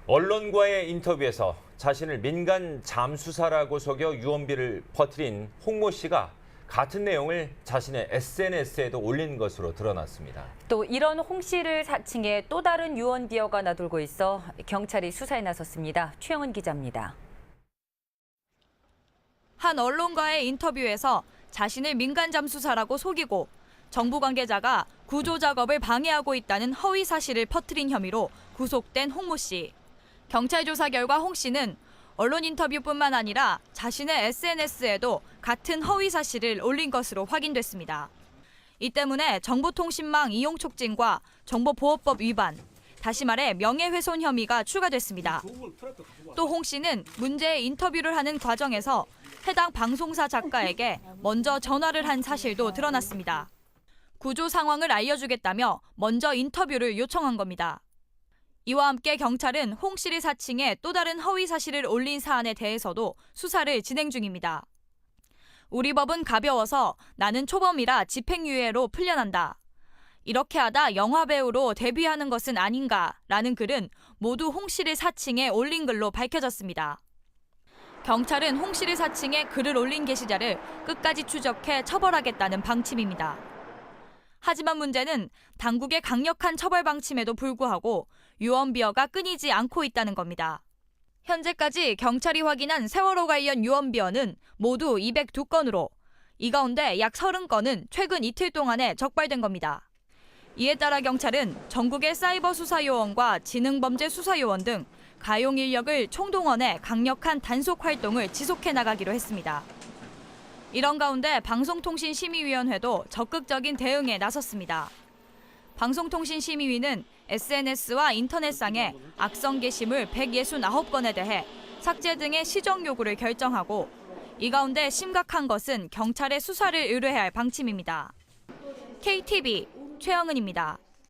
언론과의 인터뷰에서 자신을 민간 잠수사라고 속여 유언비를 퍼뜨린 홍모 씨가 같은 내용을 자신의 SNS에도 올린 것으로 드러났습니다. 또 이런 홍 씨를 사칭해 또 다른 유언비어가 나돌고 있어 경찰이 수사에 나섰습니다. 최영은 기자입니다. 한 언론과의 인터뷰에서 자신을 민간 잠수사라고 속이고 정부 관계자가 구조 작업을 방해하고 있다는 허위 사실을 퍼뜨린 혐의로 구속된 홍모 씨. 경찰 조사 결과 홍 씨는 언론 인터뷰뿐만 아니라 자신의 SNS에도 같은 허위 사실을 올린 것으로 확인됐습니다. 이 때문에 정보통신망 이용 촉진과 정보보호법 위반, 다시 말해 명예훼손 혐의가 추가됐습니다. 또 홍 씨는 문제의 인터뷰를 하는 과정에서 해당 방송사 작가에게 먼저 전화를 한 사실도 드러났습니다. 구조 상황을 알려주겠다며 먼저 인터뷰를 요청한 겁니다. 이와 함께 경찰은 홍 씨를 사칭해 또 다른 허위 사실을 올린 사안에 대해서도 수사를 진행 중입니다. 우리 법은 가벼워서 나는 초범이라 집행유예로 풀려난다. 이렇게 하다 영화배우로 데뷔하는 것은 아닌가라는 글은 모두 홍 씨를 사칭해 올린 글로 밝혀졌습니다. 경찰은 홍 씨를 사칭해 글을 올린 게시자를 끝까지 추적해 처벌하겠다는 방침입니다. 하지만 문제는 당국의 강력한 처벌 방침에도 불구하고 유언비어가 끊이지 않고 있다는 겁니다. 현재까지 경찰이 확인한 세월호 관련 유언비어는 모두 202건으로 이 가운데 약 30건은 최근 이틀 동안에 적발된 겁니다. 이에 따라 경찰은 전국의 사이버 수사요원과 지능범죄수사요원 등 가용 인력을 총동원해 강력한 단속 활동을 지속해 나가기로 했습니다. 이런 가운데 방송통신심의위원회도 적극적인 대응에 나섰습니다. 방송통신심의위는 SNS와 인터넷상의 악성 게시물 169건에 대해 삭제 등의 시정 요구를 결정하고 이 가운데 심각한 것은 경찰에 수사를 의뢰해야 할 방침입니다. KTV 최영은입니다.